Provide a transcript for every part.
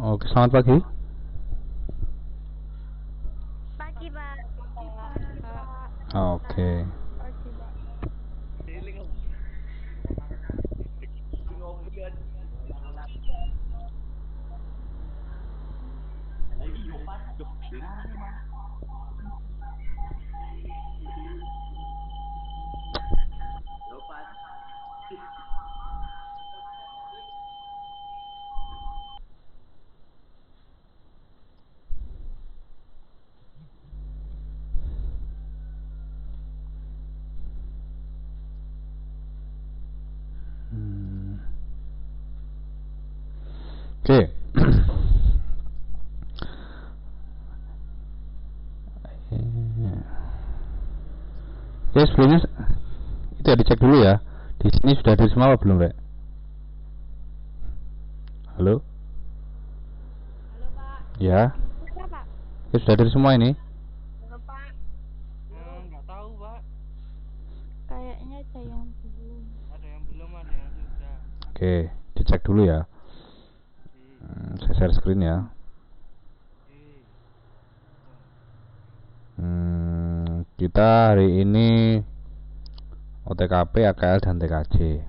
Oke, selamat pagi. Pagi, Pak. Oke. Pagi, Pak. Hmm. Oke. Oke, sebelumnya itu ya dicek dulu ya. Di sini sudah ada semua apa belum, Rek? Halo? Halo, Pak. Ya. Sudah, Pak. Oke, sudah ada semua ini. Halo, Pak. Nggak tahu, Pak. Kayaknya ada yang belum. Ada yang belum, ada yang sudah. Oke, dicek dulu ya. Saya share screen ya. Kita hari ini OTKP, AKL, dan TKJ.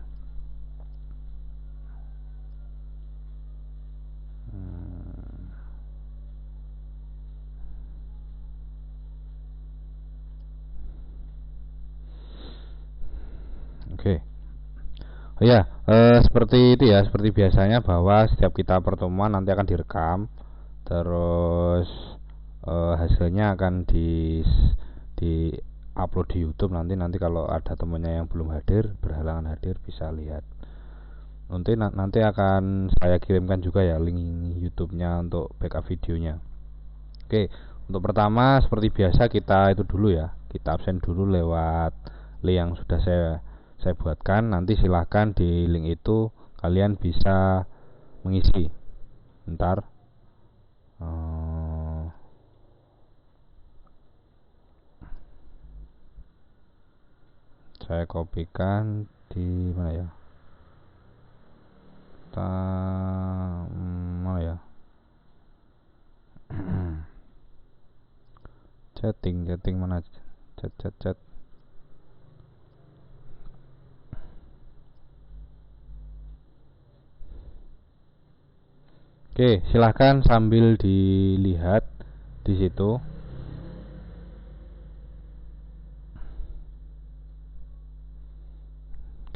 Oke. Oh ya, seperti itu ya, seperti biasanya bahwa setiap kita pertemuan nanti akan direkam, terus hasilnya akan di upload di YouTube nanti kalau ada temennya yang belum hadir, berhalangan hadir bisa lihat. Nanti akan saya kirimkan juga ya link YouTube-nya untuk backup videonya. Oke, untuk pertama seperti biasa kita itu dulu ya, kita absen dulu lewat link yang sudah saya buatkan. Nanti silahkan di link itu kalian bisa mengisi. Bentar. Saya kopikan di mana ya? Mana ya? Chatting mana? Chat. Oke, silahkan sambil dilihat di situ.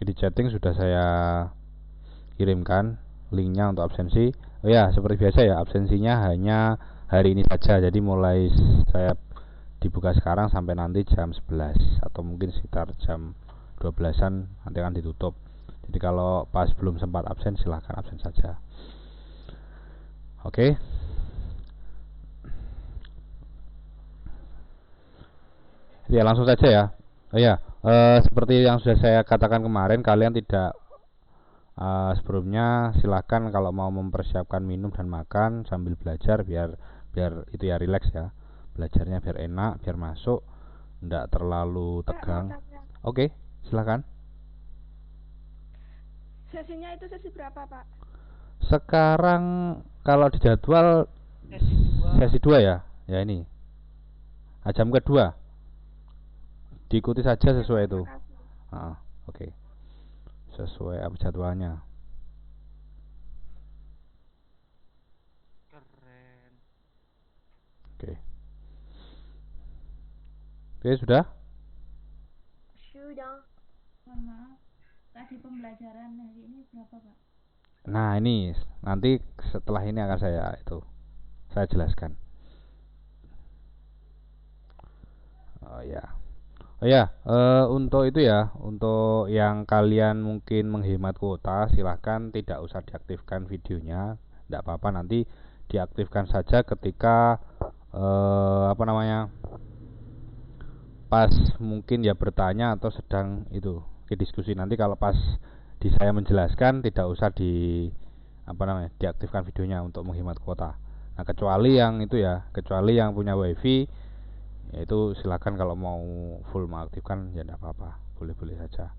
Di chatting sudah saya kirimkan linknya untuk absensi. Oh ya, seperti biasa ya, absensinya hanya hari ini saja. Jadi mulai saya dibuka sekarang sampai nanti jam 11 atau mungkin sekitar jam 12-an nanti akan ditutup. Jadi kalau pas belum sempat absen silahkan absen saja. Oke. Ya langsung saja ya. Oh ya, seperti yang sudah saya katakan kemarin, kalian tidak sebelumnya silahkan kalau mau mempersiapkan minum dan makan sambil belajar biar itu ya rileks ya, belajarnya biar enak, biar masuk, tidak terlalu tegang. Oke, silahkan. Sesinya itu sesi berapa, Pak? Sekarang kalau di jadwal sesi 2 ya, ya ini jam kedua, diikuti saja sesuai itu. Oke. Sesuai apa jadwalnya. Keren. Oke, sudah? Sudah. Mohon maaf, tadi pembelajaran hari ini berapa, Pak? Nah, ini nanti setelah ini akan saya jelaskan. Oh ya, untuk itu ya, untuk yang kalian mungkin menghemat kuota, silahkan tidak usah diaktifkan videonya, tidak apa-apa, nanti diaktifkan saja ketika pas mungkin ya bertanya atau sedang itu diskusi. Nanti kalau pas di saya menjelaskan tidak usah diaktifkan videonya untuk menghemat kuota. Nah, kecuali yang punya wifi, yaitu silakan kalau mau full mengaktifkan ya tidak apa-apa, boleh-boleh saja.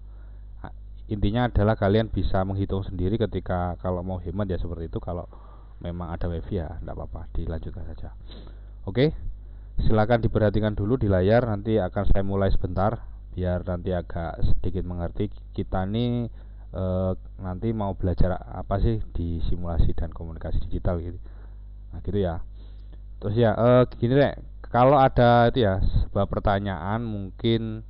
Intinya adalah kalian bisa menghitung sendiri ketika kalau mau hemat ya seperti itu. Kalau memang ada wifi ya enggak apa-apa, dilanjutkan saja. Oke, silakan diperhatikan dulu di layar, nanti akan saya mulai sebentar biar nanti agak sedikit mengerti. Kita nih nanti mau belajar apa sih di simulasi dan komunikasi digital gitu. Nah gitu ya. Terus ya gini deh, kalau ada itu ya sebuah pertanyaan mungkin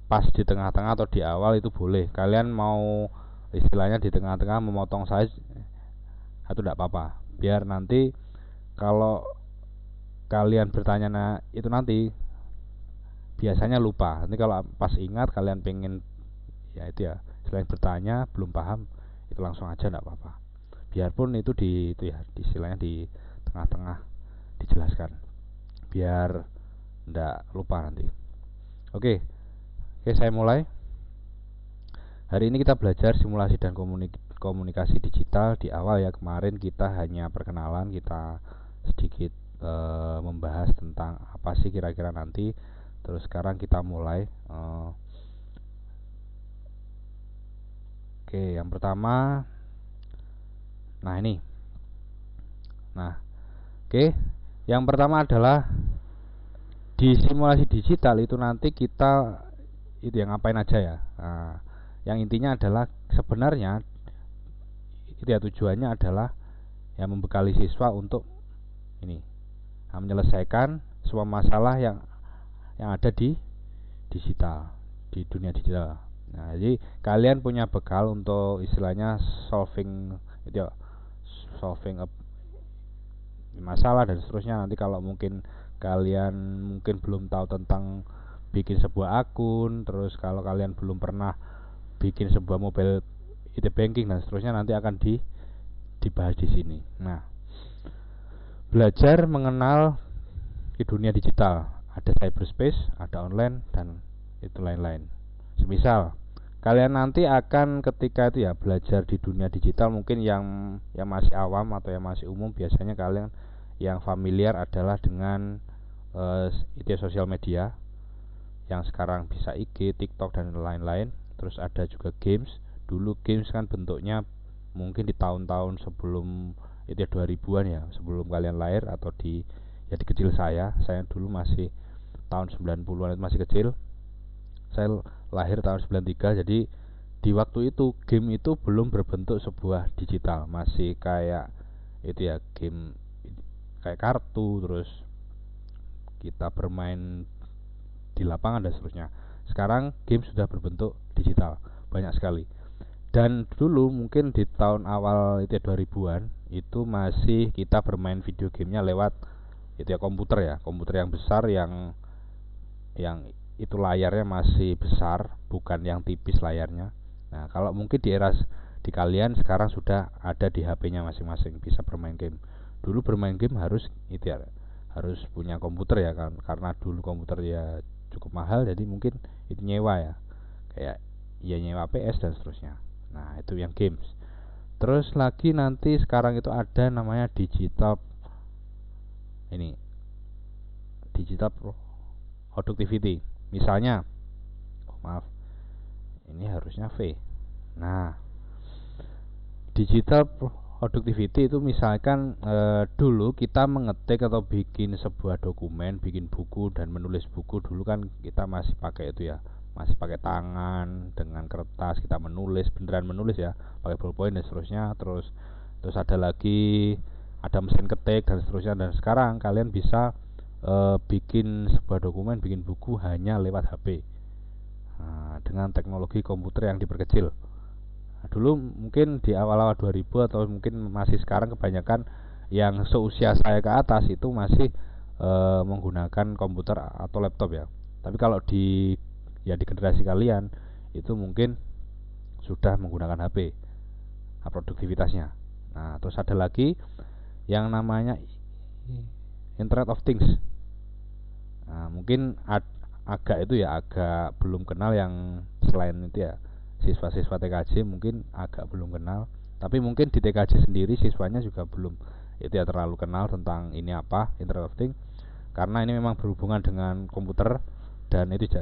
pas di tengah-tengah atau di awal itu boleh. Kalian mau istilahnya di tengah-tengah memotong saya itu tidak apa-apa. Biar nanti kalau kalian bertanya itu nanti biasanya lupa. Nanti kalau pas ingat kalian pengen ya itu ya selain bertanya belum paham itu langsung aja tidak apa-apa. Biarpun itu di itu ya istilahnya di tengah-tengah dijelaskan biar tidak lupa nanti. Oke, saya mulai. Hari ini kita belajar simulasi dan komunikasi digital. Di awal ya kemarin kita hanya perkenalan, kita sedikit membahas tentang apa sih kira-kira nanti. Terus sekarang kita mulai. Oke, yang pertama, nah ini. Nah, oke, yang pertama adalah di simulasi digital itu nanti kita itu yang ngapain aja ya. Nah, yang intinya adalah sebenarnya itu ya tujuannya adalah yang membekali siswa untuk ini menyelesaikan semua masalah yang ada di digital, di dunia digital. Nah, jadi kalian punya bekal untuk istilahnya solving itu ya, solving masalah dan seterusnya. Nanti kalau mungkin kalian mungkin belum tahu tentang bikin sebuah akun, terus kalau kalian belum pernah bikin sebuah mobile IT banking dan seterusnya nanti akan dibahas di sini. Nah, belajar mengenal di dunia digital, ada cyberspace, ada online dan itu lain-lain. Semisal kalian nanti akan ketika itu ya belajar di dunia digital, mungkin yang masih awam atau yang masih umum biasanya kalian yang familiar adalah dengan itu sosial media yang sekarang bisa IG, TikTok dan lain-lain. Terus ada juga games. Dulu games kan bentuknya mungkin di tahun-tahun sebelum itu 2000-an ya, sebelum kalian lahir atau di kecil saya dulu masih tahun 90-an, masih kecil. Saya lahir tahun 93, jadi di waktu itu game itu belum berbentuk sebuah digital, masih kayak itu ya game kayak kartu, terus kita bermain di lapangan dan seterusnya. Sekarang game sudah berbentuk digital, banyak sekali. Dan dulu mungkin di tahun awal itu 2000-an itu masih kita bermain video gamenya lewat itu ya komputer yang besar yang itu layarnya masih besar, bukan yang tipis layarnya. Nah, kalau mungkin di era di kalian sekarang sudah ada di HP-nya masing-masing bisa bermain game. Dulu bermain game harus itu ya harus punya komputer ya kan, karena dulu komputer ya cukup mahal, jadi mungkin itu nyewa ya, kayak ya nyewa PS dan seterusnya. Nah, itu yang games. Terus lagi nanti sekarang itu ada namanya digital productivity. Misalnya ini harusnya V. Nah, digital productivity itu misalkan dulu kita mengetik atau bikin sebuah dokumen, bikin buku dan menulis buku, dulu kan kita masih pakai itu ya, masih pakai tangan dengan kertas, kita menulis, beneran menulis ya, pakai ballpoint dan seterusnya. Terus ada lagi ada mesin ketik dan seterusnya. Dan sekarang kalian bisa bikin sebuah dokumen, bikin buku hanya lewat HP, dengan teknologi komputer yang diperkecil. Dulu mungkin di awal-awal 2000 atau mungkin masih sekarang kebanyakan yang seusia saya ke atas itu masih menggunakan komputer atau laptop ya. Tapi kalau di generasi kalian itu mungkin sudah menggunakan HP produktivitasnya. Nah, terus ada lagi yang namanya Internet of Things. Nah, mungkin agak belum kenal yang selain itu ya, siswa-siswa TKJ mungkin agak belum kenal, tapi mungkin di TKJ sendiri siswanya juga belum itu ya terlalu kenal tentang ini apa Internet of Things, karena ini memang berhubungan dengan komputer dan itu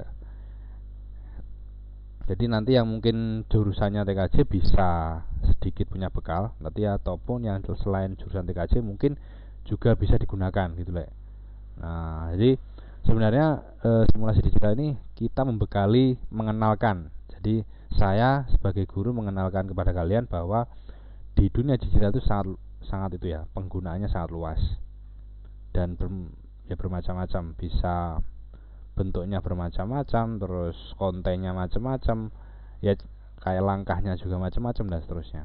Jadi nanti yang mungkin jurusannya TKJ bisa sedikit punya bekal nanti, ataupun yang selain jurusan TKJ mungkin juga bisa digunakan gitu Lek. Nah, jadi sebenarnya simulasi digital ini kita membekali, mengenalkan. Jadi saya sebagai guru mengenalkan kepada kalian bahwa di dunia digital itu sangat sangat itu ya, penggunaannya sangat luas dan ya bermacam-macam, bisa bentuknya bermacam-macam, terus kontennya macam-macam, ya kayak langkahnya juga macam-macam dan seterusnya,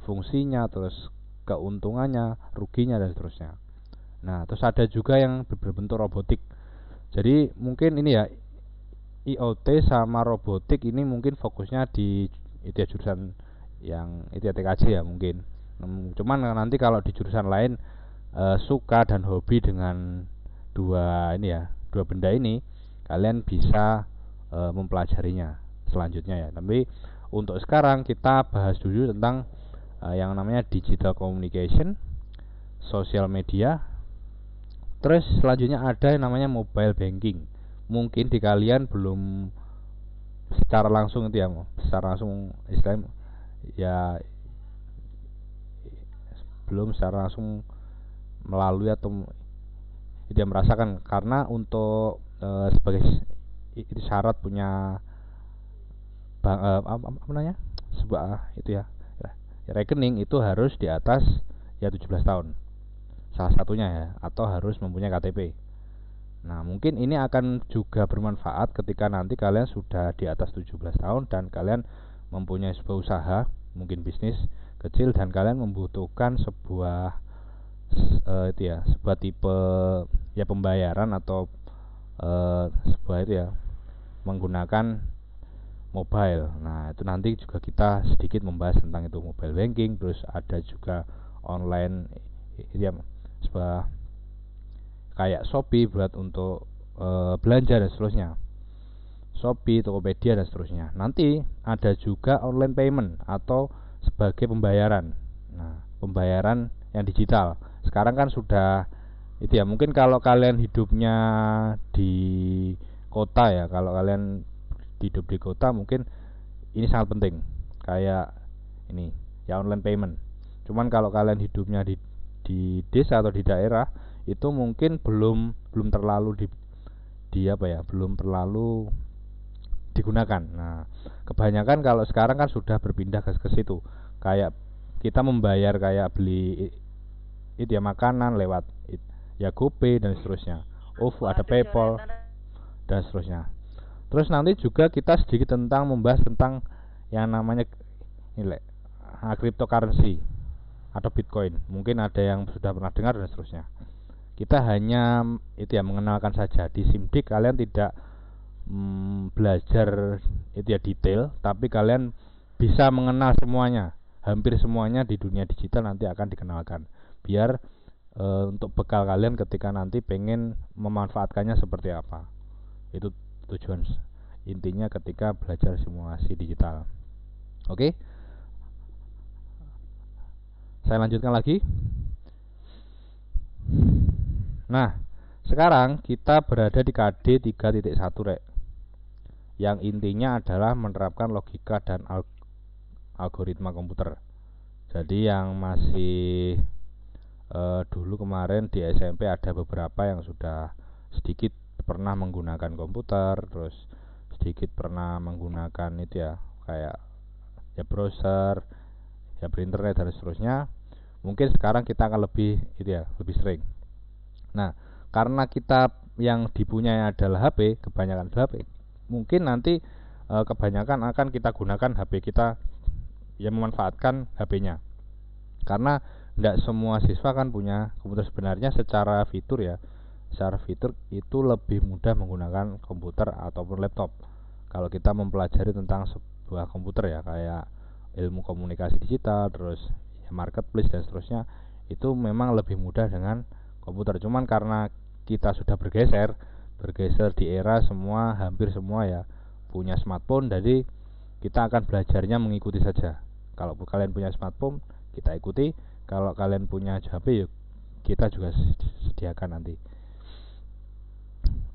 fungsinya, terus keuntungannya, ruginya dan seterusnya. Nah, terus ada juga yang berbentuk robotik. Jadi mungkin ini ya, IoT sama robotik ini mungkin fokusnya di itu ya, jurusan yang itu ya TKJ ya mungkin. Cuman nanti kalau di jurusan lain suka dan hobi dengan dua ini ya, dua benda ini, kalian bisa mempelajarinya selanjutnya ya. Tapi untuk sekarang kita bahas dulu tentang yang namanya digital communication, social media. Terus selanjutnya ada yang namanya mobile banking. Mungkin di kalian belum secara langsung itu ya, secara langsung istilahnya ya, belum secara langsung melalui atau dia merasakan, karena untuk sebagai itu syarat punya apa namanya, sebuah itu ya, rekening itu harus di atas ya 17 tahun salah satunya ya, atau harus mempunyai KTP. Nah, mungkin ini akan juga bermanfaat ketika nanti kalian sudah di atas 17 tahun dan kalian mempunyai sebuah usaha, mungkin bisnis kecil, dan kalian membutuhkan sebuah itu ya, sebuah tipe ya pembayaran atau sebuah itu ya, menggunakan mobile. Nah, itu nanti juga kita sedikit membahas tentang itu, mobile banking. Terus ada juga online ya, sebuah kayak Shopee buat untuk belanja dan seterusnya, Shopee, Tokopedia dan seterusnya. Nanti ada juga online payment atau sebagai pembayaran. Nah, pembayaran yang digital. Sekarang kan sudah itu ya, mungkin kalau kalian hidupnya di kota ya, kalau kalian hidup di kota mungkin ini sangat penting, kayak ini ya, online payment. Cuman kalau kalian hidupnya di desa atau di daerah, itu mungkin belum terlalu di apa ya, belum terlalu digunakan. Nah, kebanyakan kalau sekarang kan sudah berpindah ke situ, kayak kita membayar kayak beli itu ya, makanan lewat ya GoPay dan seterusnya, OVO, ada PayPal dan seterusnya. Terus nanti juga kita sedikit tentang membahas tentang yang namanya nilai cryptocurrency atau Bitcoin. Mungkin ada yang sudah pernah dengar dan seterusnya. Kita hanya itu ya, mengenalkan saja. Di SIMDIK kalian tidak belajar itu ya detail, tapi kalian bisa mengenal semuanya, hampir semuanya di dunia digital nanti akan dikenalkan, biar untuk bekal kalian ketika nanti pengen memanfaatkannya seperti apa. Itu tujuan intinya ketika belajar simulasi digital. Oke, saya lanjutkan lagi. Nah, sekarang kita berada di KD 3.1 Rek, yang intinya adalah menerapkan logika dan algoritma komputer. Jadi yang masih dulu kemarin di SMP ada beberapa yang sudah sedikit pernah menggunakan komputer, terus sedikit pernah menggunakan itu ya, kayak ya browser, ya berinternet dan seterusnya. Mungkin sekarang kita akan lebih itu ya, lebih sering. Nah, karena kita yang dipunyai adalah HP, kebanyakan HP, mungkin nanti kebanyakan akan kita gunakan HP kita, yang memanfaatkan HP-nya. Karena tidak semua siswa kan punya komputer sebenarnya. Secara fitur ya, secara fitur itu lebih mudah menggunakan komputer ataupun laptop kalau kita mempelajari tentang sebuah komputer ya, kayak ilmu komunikasi digital, terus ya marketplace dan seterusnya. Itu memang lebih mudah dengan komputer. Cuman karena kita sudah bergeser di era semua, hampir semua ya punya smartphone, jadi kita akan belajarnya mengikuti saja. Kalau kalian punya smartphone, kita ikuti. Kalau kalian punya HP, yuk kita juga sediakan nanti.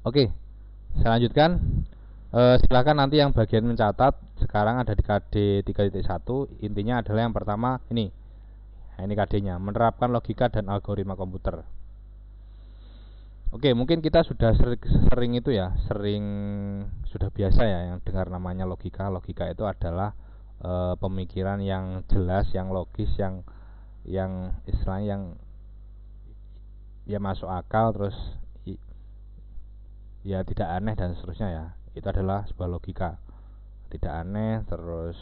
Oke, saya lanjutkan. Silakan nanti yang bagian mencatat. sekarang ada di KD 3.1. Intinya adalah yang pertama ini. Nah, ini KD-nya, menerapkan logika dan algoritma komputer. Oke, mungkin kita sudah sering itu ya, sudah biasa ya yang dengar namanya logika. Logika itu adalah pemikiran yang jelas, yang logis, yang istilahnya yang ya masuk akal, terus ya tidak aneh dan seterusnya ya. Itu adalah sebuah logika. Tidak aneh, terus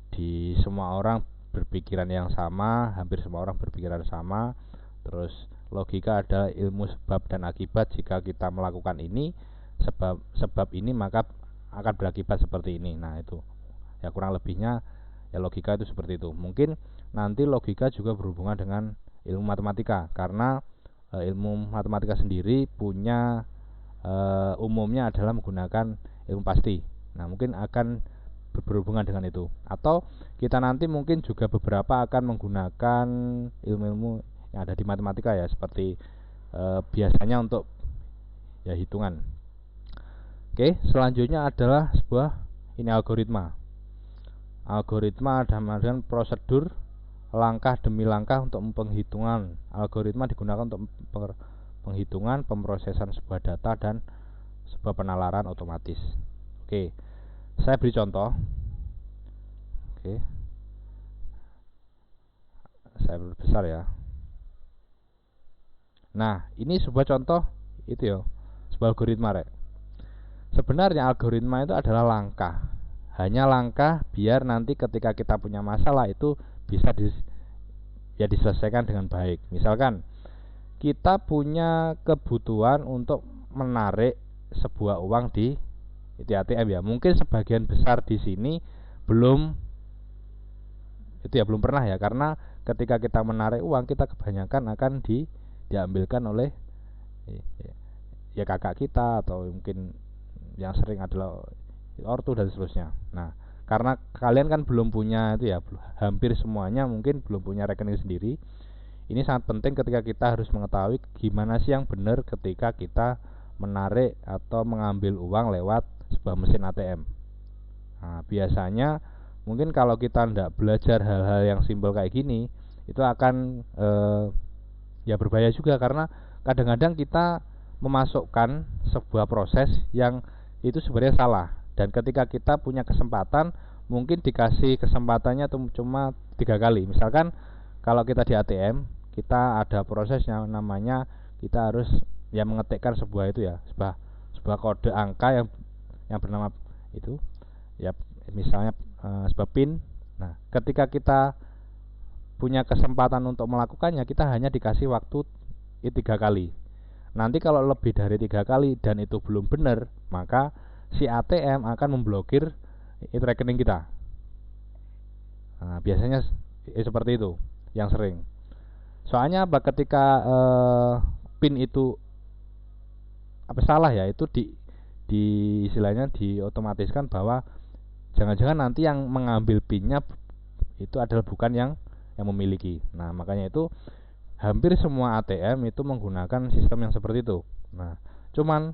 di semua orang berpikiran yang sama, hampir semua orang berpikiran sama. Terus logika adalah ilmu sebab dan akibat. Jika kita melakukan ini, sebab ini, maka akan berakibat seperti ini. Nah, itu ya kurang lebihnya ya logika itu seperti itu. Mungkin nanti logika juga berhubungan dengan ilmu matematika, karena ilmu matematika sendiri punya umumnya adalah menggunakan ilmu pasti. Nah, mungkin akan berhubungan dengan itu. Atau kita nanti mungkin juga beberapa akan menggunakan ilmu-ilmu yang ada di matematika ya, seperti biasanya untuk ya hitungan. Oke, selanjutnya adalah sebuah ini algoritma. Algoritma adalah prosedur langkah demi langkah untuk penghitungan. Algoritma digunakan untuk penghitungan, pemrosesan sebuah data dan sebuah penalaran otomatis. Oke, saya beri contoh. Oke, saya besar ya. Nah, ini sebuah contoh itu ya, sebuah algoritma rek. Sebenarnya algoritma itu adalah langkah, hanya langkah biar nanti ketika kita punya masalah itu bisa diselesaikan dengan baik. Misalkan kita punya kebutuhan untuk menarik sebuah uang di ATM ya. Mungkin sebagian besar di sini belum pernah ya, karena ketika kita menarik uang kita kebanyakan akan diambilkan oleh ya kakak kita, atau mungkin yang sering adalah ortu dan seterusnya. Nah, karena kalian kan belum punya itu ya, hampir semuanya mungkin belum punya rekening sendiri. Ini sangat penting ketika kita harus mengetahui gimana sih yang benar ketika kita menarik atau mengambil uang lewat sebuah mesin ATM. Nah, biasanya mungkin kalau kita tidak belajar hal-hal yang simpel kayak gini, itu akan ya berbahaya juga, karena kadang-kadang kita memasukkan sebuah proses yang itu sebenarnya salah. Dan ketika kita punya kesempatan, mungkin dikasih kesempatannya cuma 3 kali. Misalkan kalau kita di ATM, kita ada proses yang namanya kita harus ya mengetikkan sebuah itu ya, sebuah kode angka yang bernama itu ya, misalnya sebuah PIN. Nah, ketika kita punya kesempatan untuk melakukannya, kita hanya dikasih waktu 3 kali. Nanti kalau lebih dari 3 kali dan itu belum benar, maka si ATM akan memblokir itu rekening kita. Nah, biasanya seperti itu yang sering. Soalnya apa, ketika PIN itu salah ya, itu di istilahnya diotomatiskan bahwa jangan-jangan nanti yang mengambil PIN-nya itu adalah bukan yang memiliki. Nah, makanya itu hampir semua ATM itu menggunakan sistem yang seperti itu. Nah, cuman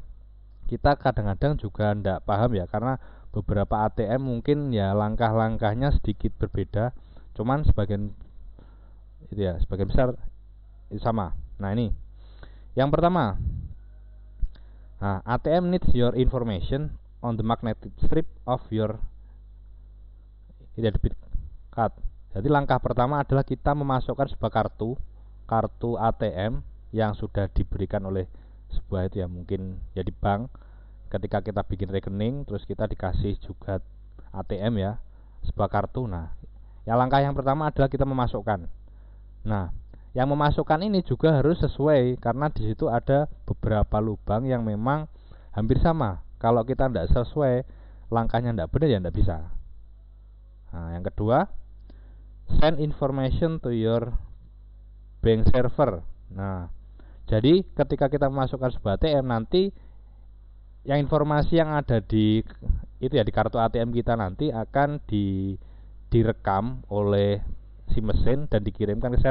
kita kadang-kadang juga tidak paham ya, karena beberapa ATM mungkin ya langkah-langkahnya sedikit berbeda, cuman sebagian besar itu sama. Nah, ini yang pertama. Nah, ATM needs your information on the magnetic strip of your debit card. Jadi langkah pertama adalah kita memasukkan sebuah kartu ATM yang sudah diberikan oleh sebuah itu ya, mungkin ya di bank. Ketika kita bikin rekening, terus kita dikasih juga ATM ya, sebuah kartu. Nah, langkah yang pertama adalah kita memasukkan. Nah, yang memasukkan ini juga harus sesuai, karena di situ ada beberapa lubang yang memang hampir sama. Kalau kita tidak sesuai, langkahnya tidak benar ya tidak bisa. Nah, yang kedua, send information to your bank server. Nah, jadi ketika kita memasukkan sebuah ATM, nanti yang informasi yang ada di itu ya, di kartu ATM kita nanti akan direkam oleh si mesin dan dikirimkan ke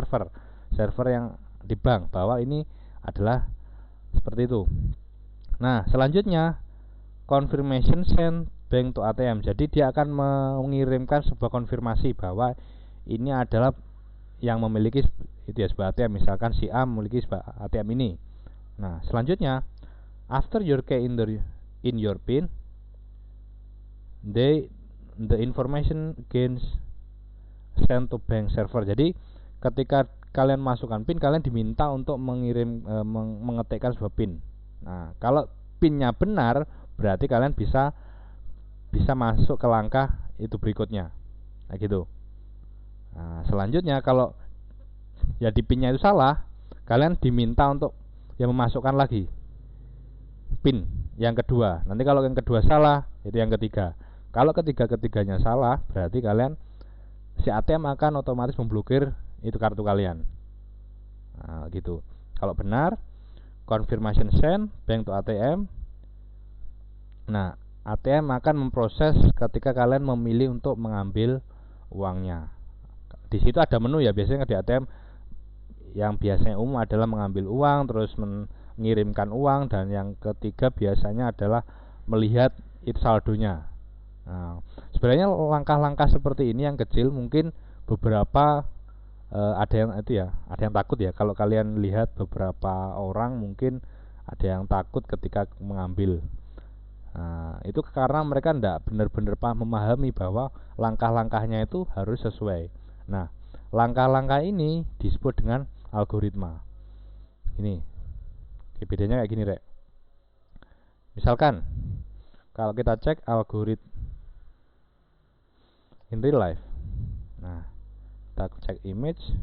server yang di bank bahwa ini adalah seperti itu. Nah, selanjutnya confirmation sent bank to ATM. Jadi dia akan mengirimkan sebuah konfirmasi bahwa ini adalah yang memiliki itu ya sebuah ATM. Misalkan si A memiliki sebuah ATM ini. Nah, selanjutnya after your key in your PIN, the information again sent to bank server. Jadi ketika kalian masukkan PIN, kalian diminta untuk mengetikkan sebuah PIN. Nah, kalau PIN-nya benar, berarti kalian bisa masuk ke langkah itu berikutnya. Nah, gitu. Nah, selanjutnya kalau ya di PIN-nya itu salah, kalian diminta untuk memasukkan lagi PIN yang kedua. Nanti kalau yang kedua salah, itu yang ketiga. Kalau ketiga-ketiganya salah, berarti kalian si ATM akan otomatis memblokir itu kartu kalian. Nah, gitu. Kalau benar, confirmation send bank to ATM. Nah, ATM akan memproses ketika kalian memilih untuk mengambil uangnya. Di situ ada menu ya, biasanya di ATM yang biasanya umum adalah mengambil uang, terus mengirimkan uang, dan yang ketiga biasanya adalah melihat itu saldonya. Nah, sebenarnya langkah-langkah seperti ini yang kecil mungkin beberapa ada yang takut ya. Kalau kalian lihat beberapa orang mungkin ada yang takut ketika mengambil. Nah, itu karena mereka tidak benar-benar memahami bahwa langkah-langkahnya itu harus sesuai. Nah, langkah-langkah ini disebut dengan algoritma. Ini bedanya kayak gini, Rek. Misalkan kalau kita cek algoritma in real life. Nah, kita cek image.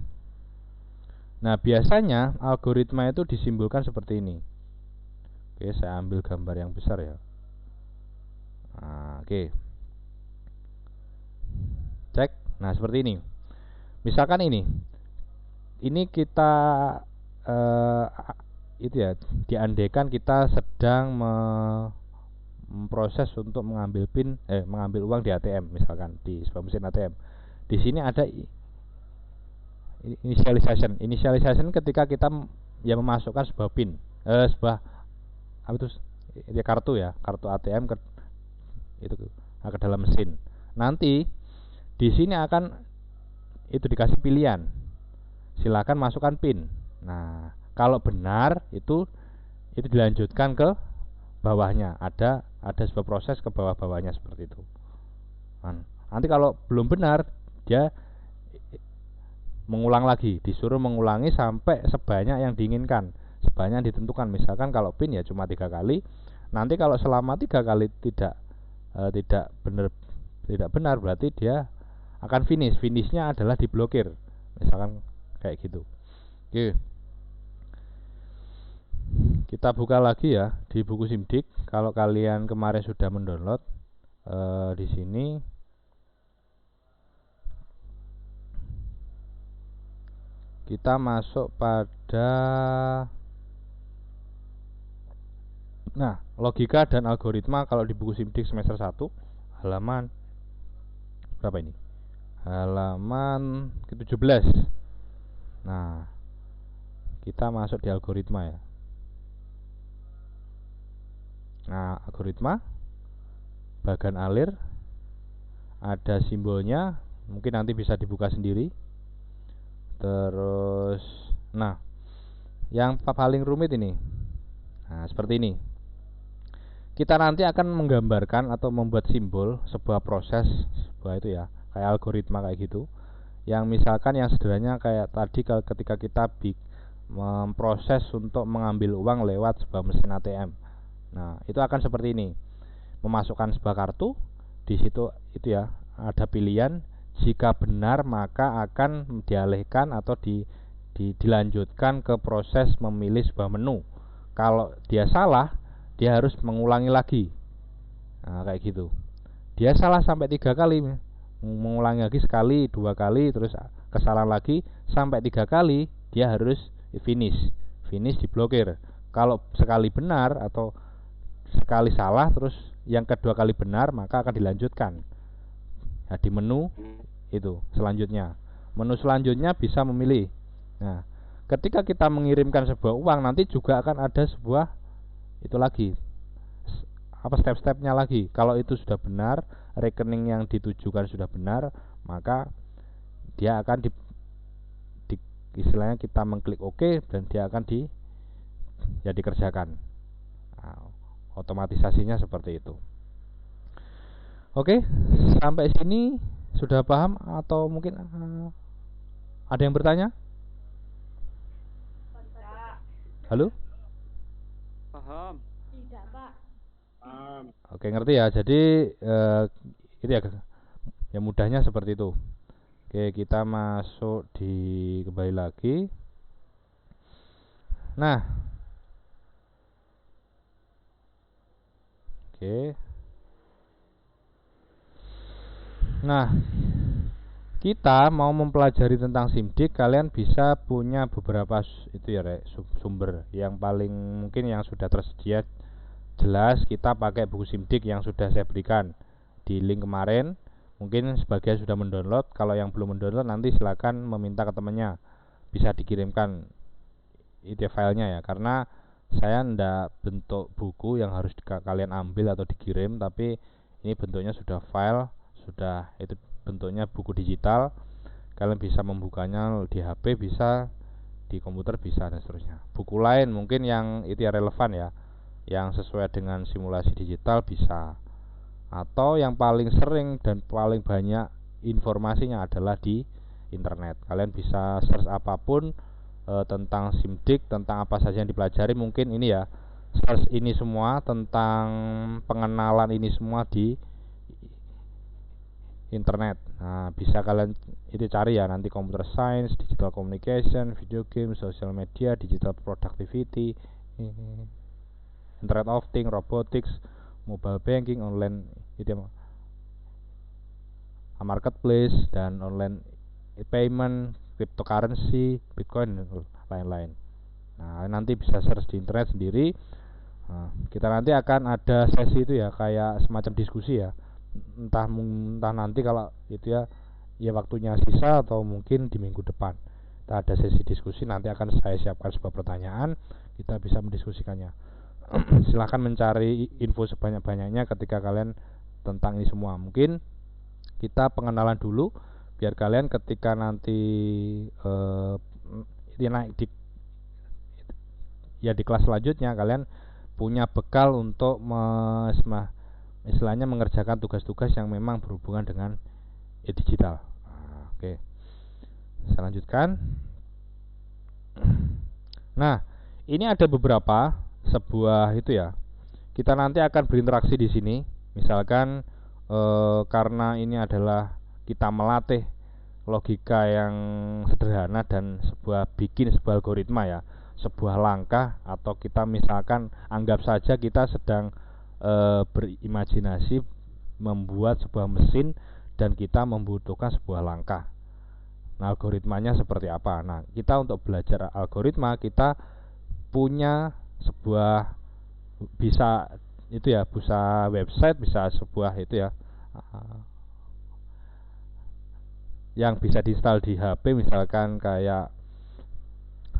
Nah, biasanya algoritma itu disimbolkan seperti ini. Oke, saya ambil gambar yang besar ya. Nah, oke. Cek. Nah, seperti ini. Misalkan ini kita itu ya, diandaikan kita sedang memproses untuk mengambil mengambil uang di ATM, misalkan di sebuah mesin ATM. Di sini ada initialization ketika kita memasukkan sebuah PIN, sebuah kartu ATM ke dalam mesin. Nanti di sini akan itu dikasih pilihan, silakan masukkan PIN. Nah, kalau benar itu dilanjutkan ke bawahnya, ada sebuah proses ke bawahnya seperti itu. Nanti kalau belum benar, dia mengulang lagi, disuruh mengulangi sampai sebanyak yang diinginkan, sebanyak yang ditentukan. Misalkan kalau PIN ya cuma 3 kali. Nanti kalau selama 3 kali tidak benar, berarti dia akan finishnya adalah diblokir, misalkan kayak gitu. Oke, kita buka lagi ya di buku SIMDIK. Kalau kalian kemarin sudah mendownload, di sini kita masuk pada logika dan algoritma. Kalau di buku SIMDIK semester 1 halaman berapa ini? Halaman ke-17. Nah, kita masuk di algoritma ya. Nah, algoritma bagan alir, ada simbolnya, mungkin nanti bisa dibuka sendiri. Terus yang paling rumit ini. Nah, seperti ini. Kita nanti akan menggambarkan atau membuat simbol sebuah proses, sebuah itu ya, kayak algoritma kayak gitu. Yang misalkan yang sederhananya kayak tadi ketika kita memproses untuk mengambil uang lewat sebuah mesin ATM. Nah, itu akan seperti ini. Memasukkan sebuah kartu, di situ itu ya, ada pilihan. Jika benar maka akan dialihkan atau dilanjutkan ke proses memilih sebuah menu. Kalau dia salah, dia harus mengulangi lagi. Nah, kayak gitu. Dia salah sampai 3 kali, mengulangi lagi sekali, 2 kali, terus kesalahan lagi sampai 3 kali, dia harus finish diblokir. Kalau sekali benar atau sekali salah terus yang kedua kali benar, maka akan dilanjutkan. Nah, di menu itu selanjutnya, menu selanjutnya bisa memilih. Nah, ketika kita mengirimkan sebuah uang, nanti juga akan ada sebuah itu lagi apa step-stepnya lagi. Kalau itu sudah benar, rekening yang ditujukan sudah benar, maka dia akan istilahnya kita mengklik OK dan dia akan dikerjakan. Nah, otomatisasinya seperti itu. Oke, sampai sini sudah paham atau mungkin ada yang bertanya? Halo? Paham. Tidak, Pak. Oke, ngerti ya. Jadi itu ya, yang mudahnya seperti itu. Oke, kita masuk kembali lagi. Nah, oke. Nah, kita mau mempelajari tentang SIMDIK, kalian bisa punya beberapa itu ya, sumber. Yang paling mungkin yang sudah tersedia jelas kita pakai buku SIMDIK yang sudah saya berikan di link kemarin. Mungkin sebagian sudah mendownload. Kalau yang belum mendownload nanti silakan meminta ke temannya, bisa dikirimkan itu filenya ya, karena saya ndak bentuk buku yang harus kalian ambil atau dikirim, tapi ini bentuknya sudah file, sudah itu bentuknya buku digital. Kalian bisa membukanya di HP, bisa di komputer, bisa dan seterusnya. Buku lain mungkin yang itu ya relevan ya, yang sesuai dengan simulasi digital bisa. Atau yang paling sering dan paling banyak informasinya adalah di internet. Kalian bisa search apapun tentang SIMDIK, tentang apa saja yang dipelajari. Mungkin ini ya, search ini semua tentang pengenalan ini semua di internet. Nah, bisa kalian itu cari ya, nanti computer science, digital communication, video game, social media, digital productivity, internet of things, robotics, mobile banking, online itu ya, marketplace dan online payment, cryptocurrency, bitcoin dan lain-lain. Nah, nanti bisa search di internet sendiri. Nah, kita nanti akan ada sesi itu ya, kayak semacam diskusi ya. Entah nanti kalau itu ya waktunya sisa atau mungkin di minggu depan. Kita ada sesi diskusi, nanti akan saya siapkan sebuah pertanyaan, kita bisa mendiskusikannya. Silahkan mencari info sebanyak-banyaknya ketika kalian tentang ini semua. Mungkin kita pengenalan dulu biar kalian ketika nanti naik di kelas selanjutnya kalian punya bekal untuk istilahnya mengerjakan tugas-tugas yang memang berhubungan dengan digital. Oke. Saya lanjutkan. Nah, ini ada beberapa sebuah itu ya. Kita nanti akan berinteraksi di sini. Misalkan karena ini adalah kita melatih logika yang sederhana dan bikin sebuah algoritma ya, sebuah langkah, atau kita misalkan anggap saja kita sedang berimajinasi membuat sebuah mesin dan kita membutuhkan sebuah langkah. Nah, algoritmanya seperti apa? Nah, kita untuk belajar algoritma kita punya sebuah, bisa itu ya, bisa website, bisa sebuah itu ya yang bisa diinstal di HP, misalkan kayak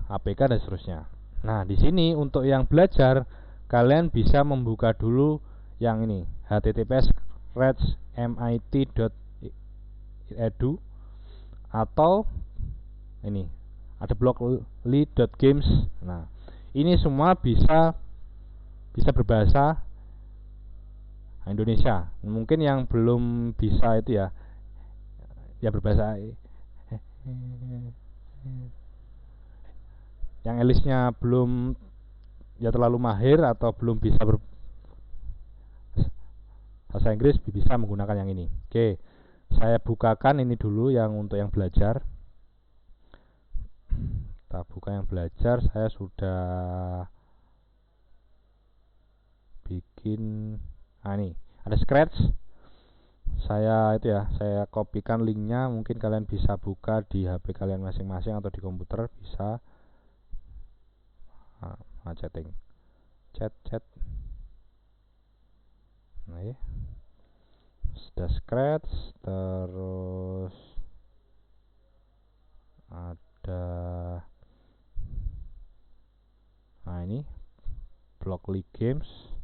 APK dan seterusnya. Nah, di sini untuk yang belajar kalian bisa membuka dulu yang ini, https://mit.edu, atau ini ada blockly.games. Nah, ini semua bisa berbahasa Indonesia. Mungkin yang belum bisa itu ya berbahasa yang Elisnya belum ya terlalu mahir atau belum bisa bahasa Inggris, bisa menggunakan yang ini. Oke, saya bukakan ini dulu yang untuk yang belajar. Kita buka yang belajar. Saya sudah bikin ini ada Scratch. Saya itu ya, saya kopikan linknya. Mungkin kalian bisa buka di HP kalian masing-masing atau di komputer bisa. Chatting, chat. Nah, ya. Sudah Scratch, terus ada ini Blockly Games.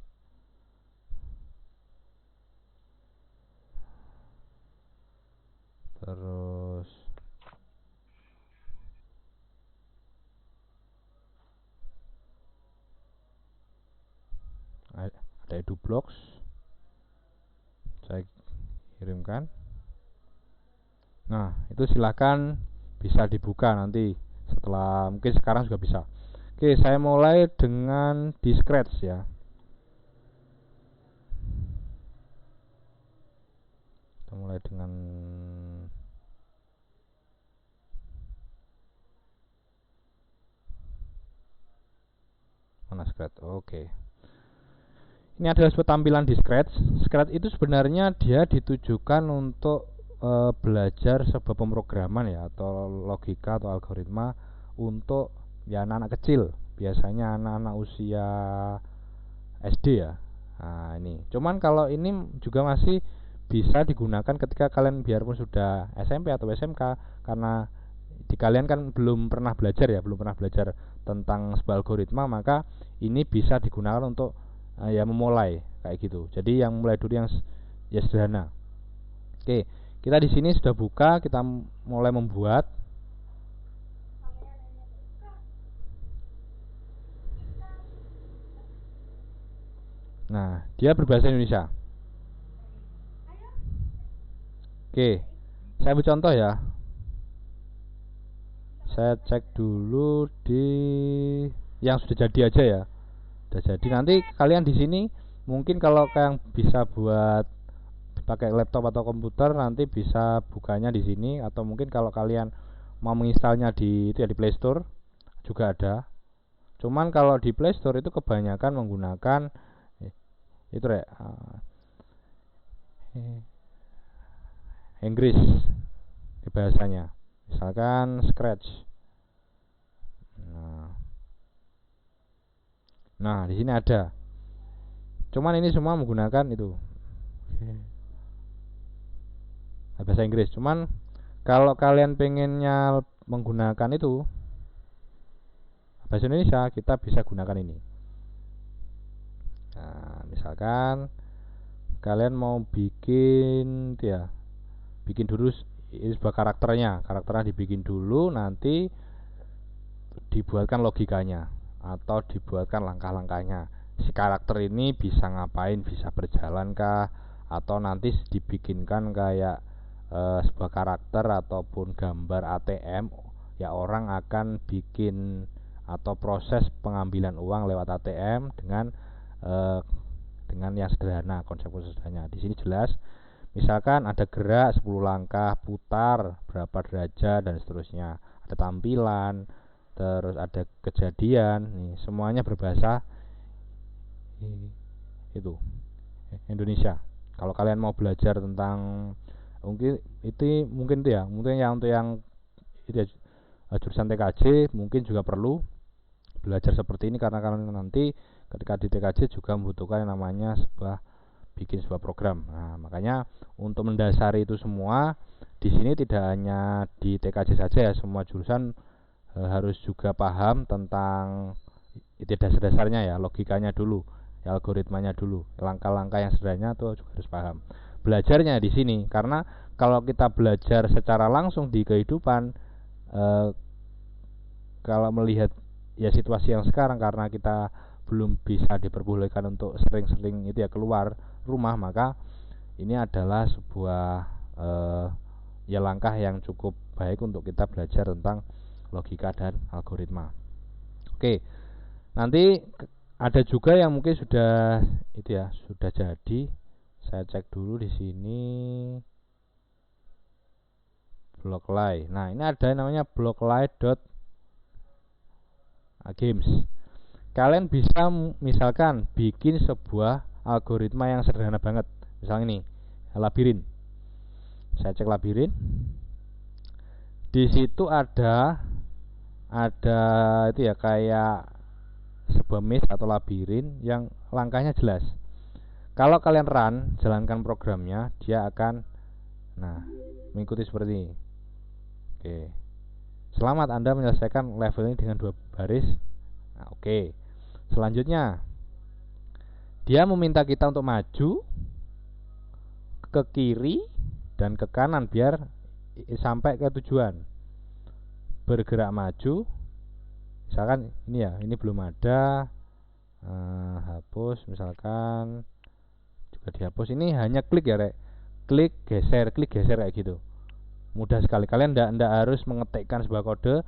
Roblox. Saya kirimkan. Nah, itu silakan bisa dibuka nanti setelah, mungkin sekarang juga bisa. Oke, saya mulai dengan di Scratch ya. Kita mulai dengan mana Scratch. Oke. Ini adalah sebuah tampilan di Scratch. Scratch itu sebenarnya dia ditujukan untuk belajar sebuah pemrograman ya, atau logika atau algoritma untuk ya anak-anak kecil, biasanya anak-anak usia SD ya. Nah, ini. Cuman kalau ini juga masih bisa digunakan ketika kalian biarpun sudah SMP atau SMK, karena di kalian kan belum pernah belajar ya, belum pernah belajar tentang sebuah algoritma, maka ini bisa digunakan untuk ya memulai kayak gitu. Jadi yang mulai dulu yang ya sederhana. Oke, kita di sini sudah buka, kita mulai membuat. Nah, dia berbahasa Indonesia. Oke, saya ambil contoh ya. Saya cek dulu di yang sudah jadi aja ya. Sudah jadi. Nanti kalian di sini mungkin kalau kalian bisa buat pakai laptop atau komputer, nanti bisa bukanya di sini, atau mungkin kalau kalian mau menginstalnya di itu ya di Play Store juga ada. Cuman kalau di Play Store itu kebanyakan menggunakan itu ya Inggris bahasanya, misalkan Scratch. Nah, di sini ada. Cuman ini semua menggunakan itu bahasa Inggris. Cuman kalau kalian pengennya menggunakan itu bahasa Indonesia, kita bisa gunakan ini. Nah, misalkan kalian mau bikin ya, bikin dulu ini sebuah karakternya dibikin dulu, nanti dibuatkan logikanya atau dibuatkan langkah-langkahnya. Si karakter ini bisa ngapain, bisa berjalan kah, atau nanti dibikinkan kayak sebuah karakter ataupun gambar ATM ya, orang akan bikin atau proses pengambilan uang lewat ATM dengan yang sederhana, konsep sederhana. Di sini jelas, misalkan ada gerak 10 langkah, putar berapa derajat dan seterusnya. Ada tampilan, terus ada kejadian. Nih, semuanya berbahasa itu Indonesia. Kalau kalian mau belajar tentang mungkin itu ya, mungkin yang untuk yang itu ya, jurusan TKJ mungkin juga perlu belajar seperti ini, karena kalian nanti ketika di TKJ juga membutuhkan yang namanya bikin sebuah program. Nah, makanya untuk mendasari itu semua di sini tidak hanya di TKJ saja ya, semua jurusan harus juga paham tentang itu dasar-dasarnya ya, logikanya dulu, ya, algoritmanya dulu, langkah-langkah yang sederhana itu juga harus paham. Belajarnya di sini, karena kalau kita belajar secara langsung di kehidupan, kalau melihat ya situasi yang sekarang, karena kita belum bisa diperbolehkan untuk sering-sering itu ya keluar rumah, maka ini adalah sebuah ya langkah yang cukup baik untuk kita belajar tentang logika dan algoritma. Oke, nanti ada juga yang mungkin sudah itu ya, sudah jadi. Saya cek dulu di sini Blockly. Nah, ini ada yang namanya Blockly.games. Kalian bisa misalkan bikin sebuah algoritma yang sederhana banget. Misalnya ini, labirin. Saya cek labirin. Di situ ada itu ya, kayak sebuah maze atau labirin yang langkahnya jelas. Kalau kalian run, jalankan programnya, dia akan mengikuti seperti ini. Oke. Selamat, Anda menyelesaikan level ini dengan 2 baris. Nah, oke. Selanjutnya, dia meminta kita untuk maju ke kiri dan ke kanan biar sampai ke tujuan. Bergerak maju. Misalkan ini ya, ini belum ada. Hapus misalkan. sudah dihapus. Ini hanya klik ya rek, klik geser kayak gitu, mudah sekali. Kalian ndak harus mengetikkan sebuah kode,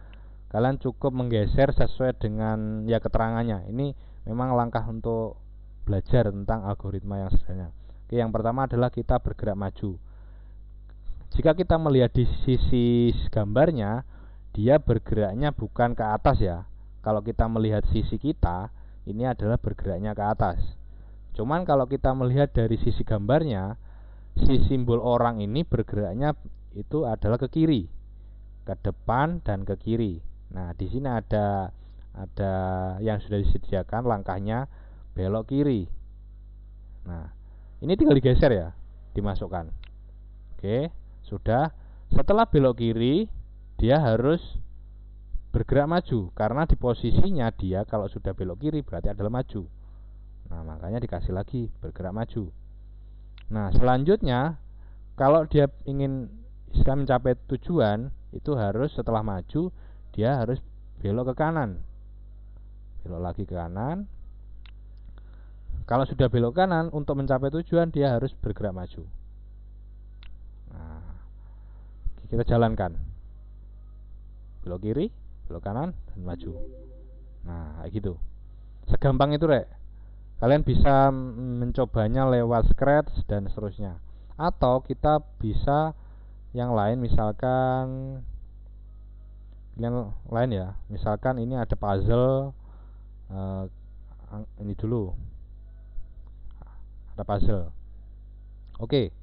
kalian cukup menggeser sesuai dengan ya keterangannya. Ini memang langkah untuk belajar tentang algoritma yang sederhana. Oke, yang pertama adalah kita bergerak maju. Jika kita melihat di sisi gambarnya, dia bergeraknya bukan ke atas ya. Kalau kita melihat sisi kita, ini adalah bergeraknya ke atas. Cuman kalau kita melihat dari sisi gambarnya, si simbol orang ini bergeraknya itu adalah ke kiri, ke depan dan ke kiri. Nah, di sini ada yang sudah disediakan langkahnya belok kiri. Nah, ini tinggal digeser ya, dimasukkan. Oke, sudah. Setelah belok kiri, dia harus bergerak maju, karena di posisinya dia kalau sudah belok kiri berarti adalah maju. Nah, makanya dikasih lagi bergerak maju. Nah, selanjutnya kalau dia ingin mencapai tujuan, itu harus setelah maju dia harus belok ke kanan. Belok lagi ke kanan. Kalau sudah belok kanan, untuk mencapai tujuan dia harus bergerak maju. Nah, kita jalankan. Belok kiri, belok kanan, dan maju. Nah, kayak gitu. Segampang itu rek. Kalian bisa mencobanya lewat Scratch dan seterusnya. Atau kita bisa yang lain, misalkan yang lain ya. Misalkan ini ada puzzle, ini dulu. Ada puzzle. Oke.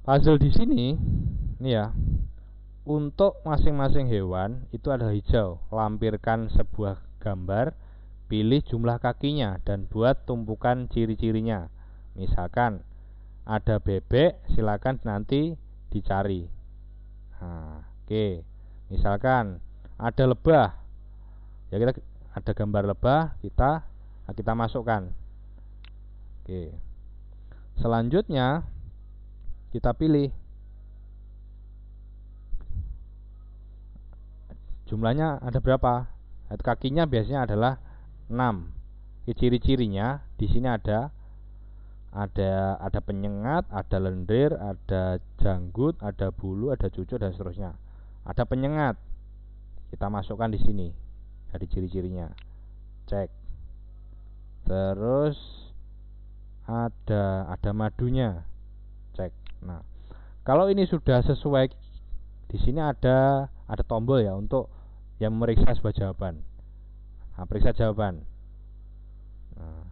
Puzzle di sini, ini ya. Untuk masing-masing hewan itu ada hijau. Lampirkan sebuah gambar, pilih jumlah kakinya dan buat tumpukan ciri-cirinya. Misalkan ada bebek, silakan nanti dicari. Nah, oke. Misalkan ada lebah, ya kita ada gambar lebah, kita masukkan. Oke. Selanjutnya kita pilih jumlahnya ada berapa. Kakinya biasanya adalah 6. Ciri-cirinya di sini ada penyengat, ada lendir, ada janggut, ada bulu, ada cucuk dan seterusnya. Ada penyengat, kita masukkan di sini. Dari ciri-cirinya, cek. Terus ada madunya, cek. Nah, kalau ini sudah sesuai, di sini ada tombol ya untuk yang memeriksa sebuah jawaban. Nah, periksa jawaban. Nah,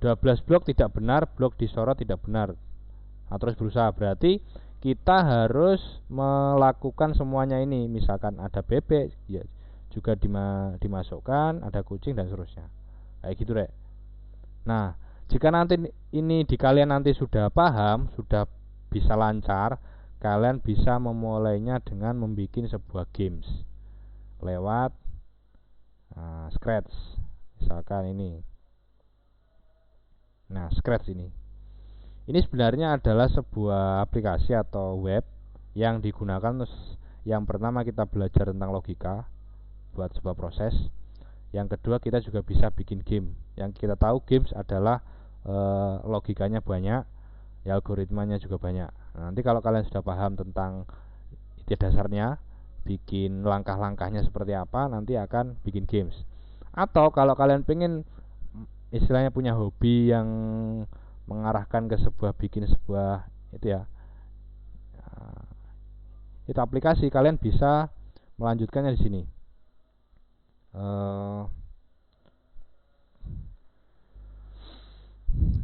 12 blok tidak benar, blok disorot tidak benar. Nah, terus berusaha, berarti kita harus melakukan semuanya ini. Misalkan ada bebek, ya juga dimasukkan, ada kucing dan seterusnya. Kayak gitu rek. Nah, jika nanti ini di kalian nanti sudah paham, sudah bisa lancar, kalian bisa memulainya dengan membuat sebuah games lewat Scratch. Misalkan ini. Nah, Scratch ini sebenarnya adalah sebuah aplikasi atau web yang digunakan yang pertama kita belajar tentang logika buat sebuah proses. Yang kedua, kita juga bisa bikin game. Yang kita tahu games adalah logikanya banyak, ya algoritmanya juga banyak. Nah, nanti kalau kalian sudah paham tentang ide dasarnya, bikin langkah-langkahnya seperti apa, nanti akan bikin games. Atau kalau kalian pengen istilahnya punya hobi yang mengarahkan ke bikin sebuah itu ya, itu aplikasi, kalian bisa melanjutkannya di sini.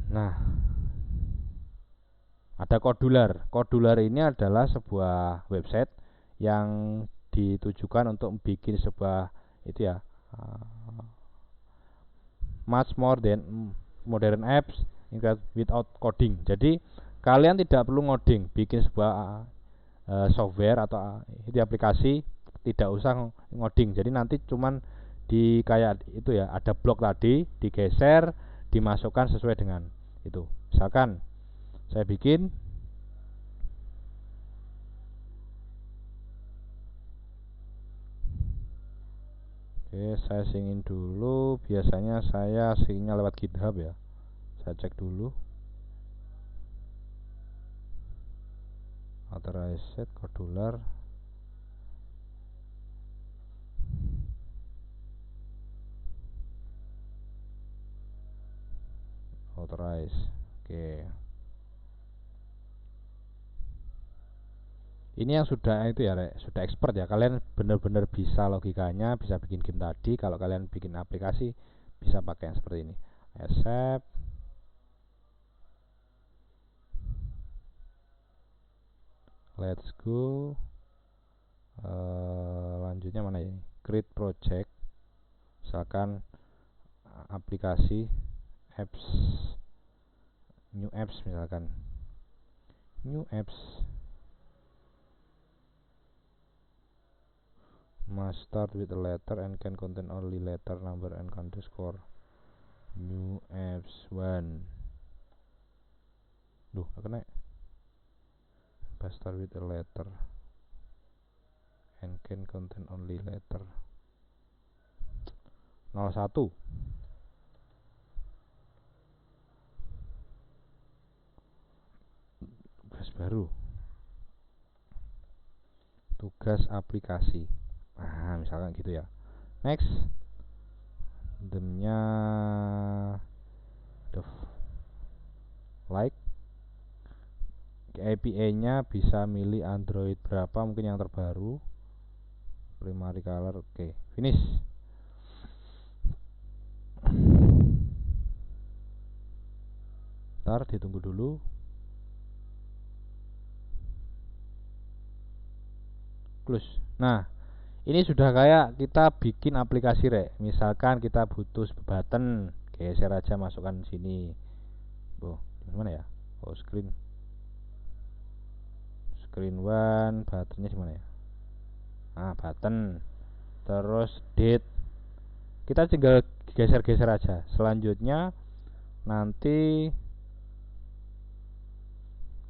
Nah, ada Kodular. Kodular ini adalah sebuah website yang ditujukan untuk bikin sebuah itu ya, much more than modern apps without coding. Jadi kalian tidak perlu ngoding, bikin sebuah software atau itu aplikasi, tidak usah ngoding. Jadi nanti cuman di kayak itu ya, ada blok tadi digeser, dimasukkan sesuai dengan itu. Misalkan saya bikin saya singin dulu. Biasanya saya singinnya lewat GitHub ya. Saya cek dulu. Authorized set kodular. Authorized. Oke. Ini yang sudah itu ya, Rek, sudah expert ya. Kalian benar-benar bisa logikanya, bisa bikin game tadi. Kalau kalian bikin aplikasi bisa pakai yang seperti ini. Accept. Let's go. Lanjutnya mana ya? Create project. Misalkan aplikasi apps, new apps misalkan. New apps. Must start with a letter and can contain only letter, number, and underscore. New apps 1. Duh, gak kena. Must start with a letter and can contain only letter. 01. Tugas baru. Tugas aplikasi. Nah, misalkan gitu ya. Next. Demnya like. API-nya bisa milih Android berapa, mungkin yang terbaru. Primary color. Oke, finish. Ntar ditunggu dulu. Close. Nah, ini sudah kayak kita bikin aplikasi, Rek. Misalkan kita butuh button, geser aja, masukkan sini. Gimana ya? Oh, screen 1, buttonnya gimana ya? Nah, button. Terus date. Kita tinggal geser-geser aja. Selanjutnya nanti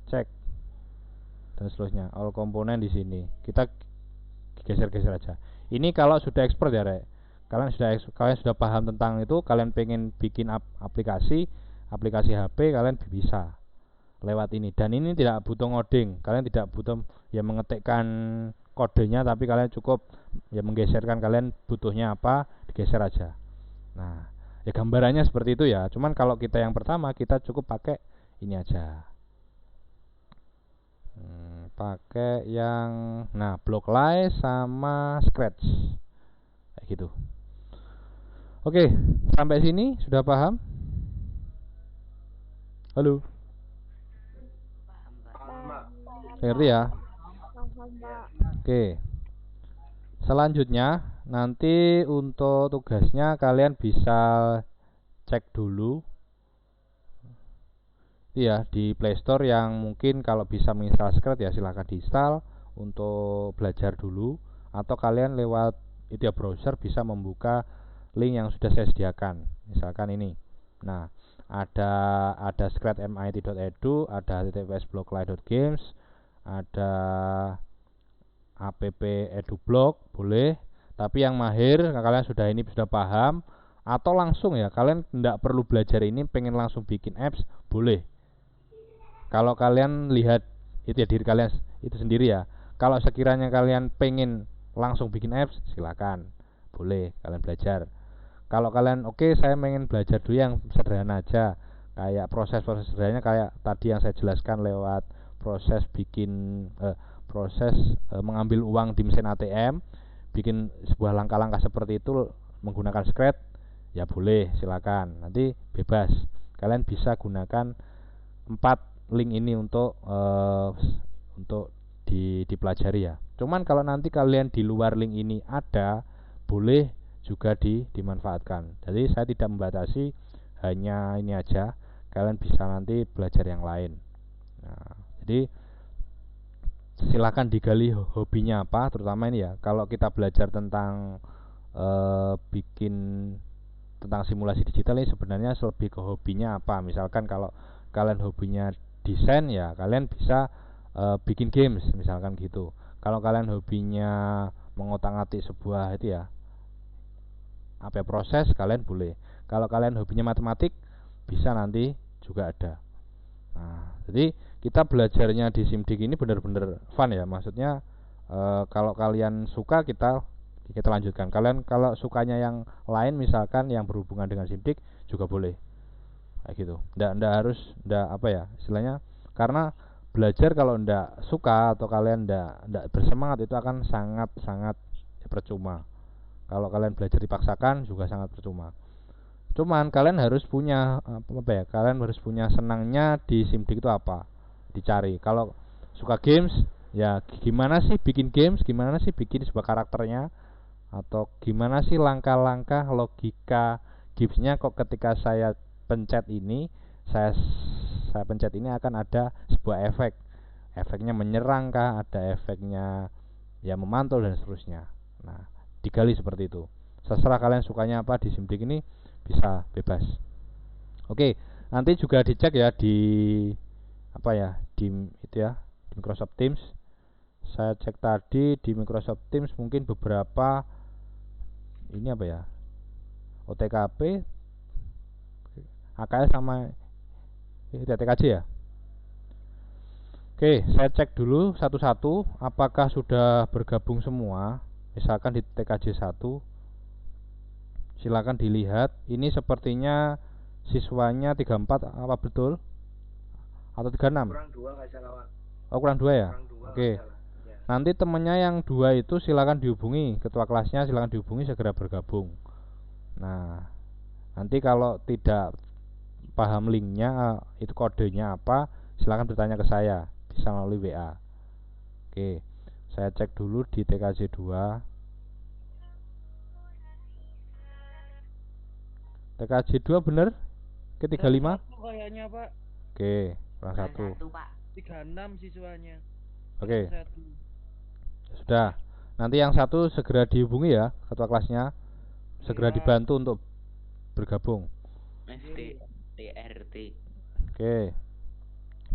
cek dan seterusnya. All komponen di sini. Kita geser-geser aja. Ini kalau sudah expert ya, Rek. Kalian sudah paham tentang itu, kalian pengen bikin aplikasi HP, kalian bisa lewat ini. Dan ini tidak butuh ngoding. Kalian tidak butuh ya mengetikkan kodenya, tapi kalian cukup ya menggeserkan, kalian butuhnya apa, digeser aja. Nah, ya gambarannya seperti itu ya. Cuman kalau kita yang pertama, kita cukup pakai ini aja. Pakai yang Blockly sama Scratch kayak gitu. Oke, sampai sini sudah paham? Halo, ngerti ya? Oke, selanjutnya nanti untuk tugasnya kalian bisa cek dulu ya di Playstore, yang mungkin kalau bisa menginstal Scratch ya silahkan diinstal untuk belajar dulu, atau kalian lewat itu ya browser bisa membuka link yang sudah saya sediakan, misalkan ini. Nah, ada scratchmit.edu, ada https://blockly.games, ada app edublog, boleh. Tapi yang mahir, kalian sudah paham, atau langsung ya, kalian tidak perlu belajar ini, pengen langsung bikin apps, boleh. Kalau kalian lihat itu ya diri kalian itu sendiri ya. Kalau sekiranya kalian pengen langsung bikin apps, silakan, boleh kalian belajar. Kalau kalian oke, saya pengen belajar dulu yang sederhana aja, kayak proses sederhananya kayak tadi yang saya jelaskan lewat proses mengambil uang di mesin ATM, bikin sebuah langkah-langkah seperti itu menggunakan Scratch, ya boleh, silakan. Nanti bebas, kalian bisa gunakan 4 link ini untuk dipelajari ya. Cuman kalau nanti kalian di luar link ini ada, boleh juga dimanfaatkan. Jadi saya tidak membatasi, hanya ini aja, kalian bisa nanti belajar yang lain. Nah, jadi silakan digali hobinya apa, terutama ini ya. Kalau kita belajar tentang bikin tentang simulasi digital ini sebenarnya lebih ke hobinya apa. Misalkan kalau kalian hobinya desain ya, kalian bisa bikin games misalkan gitu. Kalau kalian hobinya mengotak-atik sebuah itu ya, proses, kalian boleh. Kalau kalian hobinya matematik, bisa nanti juga ada. Nah, jadi kita belajarnya di SIMDIK ini benar-benar fun ya. Maksudnya kalau kalian suka kita lanjutkan. Kalian kalau sukanya yang lain misalkan yang berhubungan dengan SIMDIK juga boleh. Kayak gitu. Ndak harus apa ya istilahnya, karena belajar kalau ndak suka atau kalian ndak bersemangat itu akan sangat percuma. Kalau kalian belajar dipaksakan juga sangat percuma. Cuman kalian harus punya apa ya? Kalian harus punya senangnya di SIMDIK itu apa? Dicari. Kalau suka games, ya gimana sih bikin games? Gimana sih bikin sebuah karakternya? Atau gimana sih langkah-langkah logika gamesnya kok ketika saya pencet ini, saya pencet ini akan ada sebuah efek. Efeknya menyerang kah? Ada efeknya ya memantul dan seterusnya. Nah, digali seperti itu. Terserah kalian sukanya apa di SIMDIK ini, bisa bebas. Oke, nanti juga dicek ya di apa ya, di itu ya, di Microsoft Teams. Saya cek tadi di Microsoft Teams mungkin beberapa ini apa ya, OTKP, AKS sama TKJ ya. Oke, saya cek dulu satu-satu apakah sudah bergabung semua. Misalkan di TKJ 1, silakan dilihat. Ini sepertinya siswanya 34, apa betul? Atau 36? Kurang 2 nggak salah, Pak. Oh, kurang 2 ya? Kurang 2 Oke. ya. Nanti temannya yang 2 itu silakan dihubungi, ketua kelasnya silakan dihubungi segera bergabung. Nah, nanti kalau tidak paham linknya, itu kodenya apa, silakan bertanya ke saya, bisa melalui WA. Oke, saya cek dulu di TKJ 2. TKJ 2 bener? Ke 35? Kayaknya, Pak. Oke, kurang 1. 36 siswanya. Oke. Sudah. Nanti yang 1 segera dihubungi ya, ketua kelasnya. Segera dibantu untuk bergabung. TRT. Oke.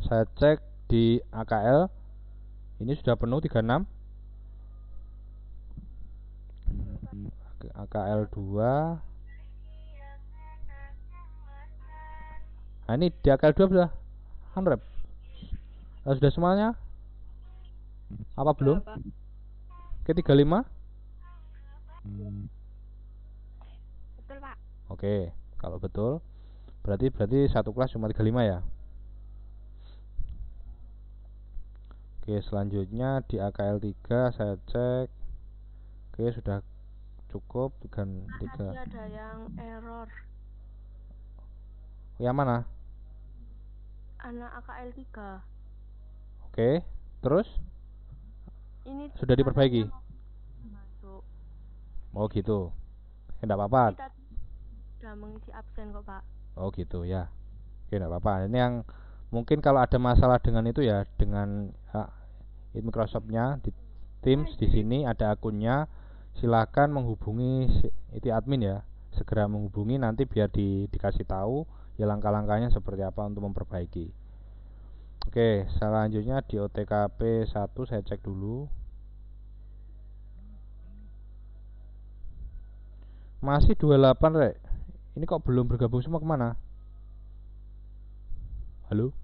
Saya cek di AKL. Ini sudah penuh 36. AKL 2. Nah, ini di AKL 2 sudah unwrap. Sudah semuanya? Apa belum? Ke 35? Betul, Pak. Oke, kalau betul berarti satu kelas cuma 35 ya. Oke, selanjutnya di AKL 3 saya cek. Oke, sudah cukup dengan 3. Tadi ada yang error. Yang mana? Anak AKL 3. Oke, terus Ini sudah diperbaiki. Masuk. Oh gitu. Enggak apa-apa. Kita sudah mengisi absen kok, Pak. Oh gitu ya. Oke, enggak apa-apa. Ini yang mungkin kalau ada masalah dengan itu ya, dengan Microsoft-nya di Teams di sini ada akunnya, silakan menghubungi itu admin ya. Segera menghubungi nanti biar dikasih tahu ya langkah-langkahnya seperti apa untuk memperbaiki. Oke, selanjutnya di OTKP 1 saya cek dulu. Masih 28, Rek. Ini kok belum bergabung semua, kemana? Halo?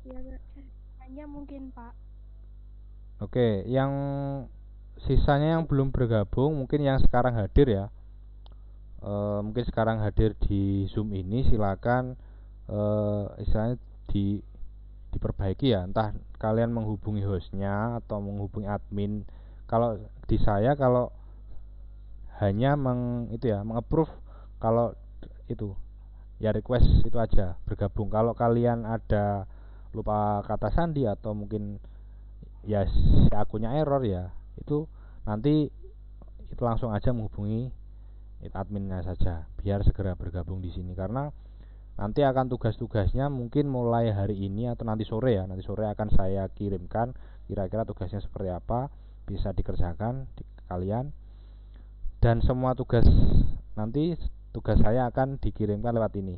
Ya, hanya mungkin, Pak. Oke, yang sisanya yang belum bergabung mungkin yang sekarang hadir ya. Mungkin sekarang hadir di Zoom ini silakan istilahnya diperbaiki ya, entah kalian menghubungi hostnya atau menghubungi admin. Kalau di saya kalau hanya mengapprove kalau itu ya request itu aja bergabung. Kalau kalian ada lupa kata sandi atau mungkin ya si akunnya error ya, itu nanti itu langsung aja menghubungi adminnya saja biar segera bergabung di sini, karena nanti akan tugas-tugasnya mungkin mulai hari ini atau nanti sore ya. Nanti sore akan saya kirimkan kira-kira tugasnya seperti apa, bisa dikerjakan kalian. Dan semua tugas nanti tugas saya akan dikirimkan lewat ini,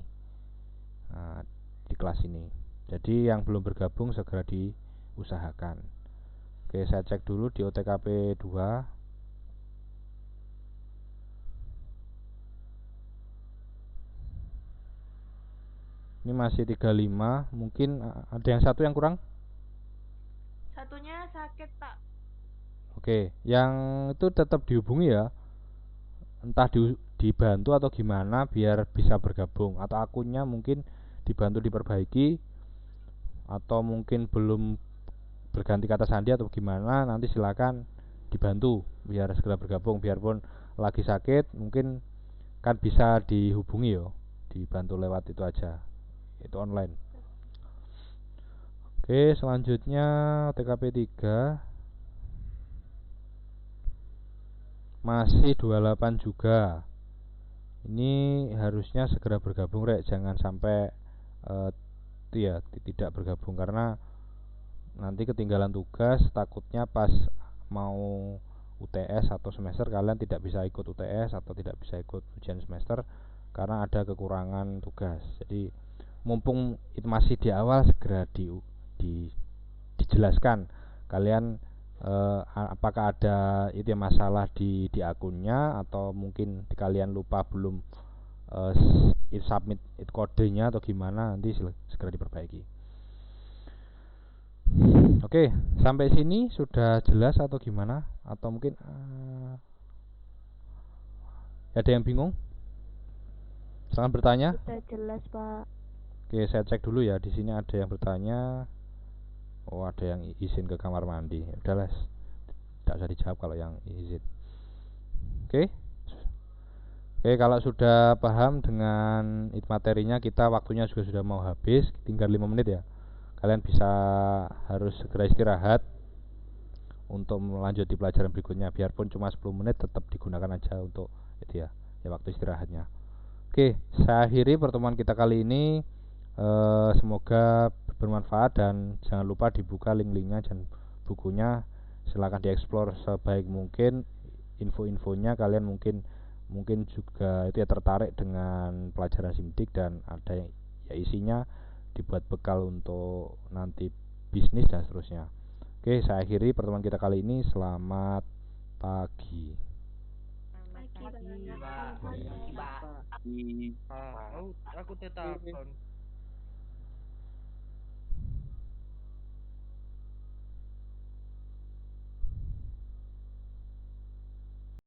di kelas ini. Jadi yang belum bergabung segera diusahakan. Oke, saya cek dulu di OTKP 2. Ini masih 35. Mungkin ada yang satu yang kurang? Satunya sakit, Pak. Oke, yang itu tetap dihubungi ya. Entah dibantu atau gimana biar bisa bergabung, atau akunnya mungkin dibantu diperbaiki, atau mungkin belum berganti kata sandi atau gimana, nanti silakan dibantu biar segera bergabung. Biarpun lagi sakit mungkin kan bisa dihubungi yo, dibantu lewat itu aja, itu online. Oke, selanjutnya TKP 3 masih 28 juga. Ini harusnya segera bergabung rek, jangan sampai tidak bergabung, karena nanti ketinggalan tugas. Takutnya pas mau UTS atau semester kalian tidak bisa ikut UTS atau tidak bisa ikut ujian semester karena ada kekurangan tugas. Jadi mumpung itu masih di awal, segera dijelaskan kalian apakah ada itu masalah di akunnya, atau mungkin kalian lupa belum submit kodenya atau gimana, nanti segera diperbaiki. Oke, sampai sini sudah jelas atau gimana? Atau mungkin ada yang bingung? Silahkan bertanya. Sudah jelas, Pak. Oke, saya cek dulu ya. Di sini ada yang bertanya. Oh, ada yang izin ke kamar mandi. Udahlah, tidak usah dijawab kalau yang izin. Oke. Oke, kalau sudah paham dengan materinya, kita waktunya juga sudah mau habis, tinggal 5 menit ya. Kalian bisa harus segera istirahat untuk melanjut di pelajaran berikutnya. Biarpun cuma 10 menit tetap digunakan aja untuk itu ya waktu istirahatnya. Oke, saya akhiri pertemuan kita kali ini. Semoga bermanfaat, dan jangan lupa dibuka link-linknya dan bukunya. Silahkan dieksplor sebaik mungkin info-infonya. Kalian mungkin juga itu ya tertarik dengan pelajaran SIMDIK, dan ada ya isinya dibuat bekal untuk nanti bisnis dan seterusnya. Oke, saya akhiri pertemuan kita kali ini. Selamat pagi. Aku tetap